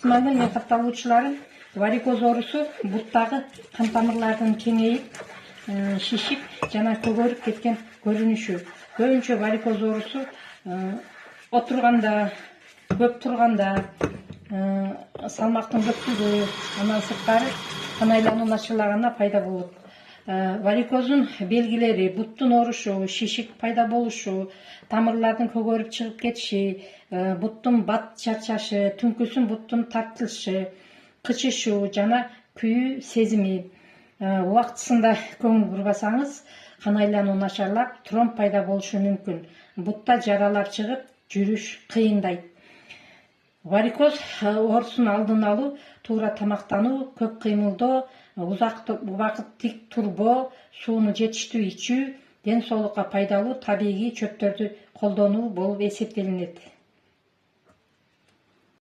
ыкмалдын катталуучулары варикоз оорусу буттагы кан тамырлардын кеңейип, шишип жана көгөрүп кеткен көрүнүшү. Көбүнчө варикоз оорусу отурганда, көп турганда, салмактын көптүгү, андан сырткары кан айлануу начарлаганда пайда болот. Варикоздун белгилери буттун оорушу, шишик пайда болушу, тамырлардын көгөрүп чыгып кетиши, буттун бат чарчашы, түнкүсүн буттун тартылышы, кычышуу жана күйүү сезими. Убактысында көңүл бурбасаңыз, кан айлануу начарлап, тромб пайда болушу мүмкүн. Бутта жаралар чыгып, жүрүш кыйындайт. Варикоз оорусун алдын алуу туура тамактануу, көп кыймылдоо, узак убакыт тик турбоо, сууну жетиштүү ичүү, ден соолукка пайдалуу табигый чөптөрдү колдонуу болуп эсептелинет.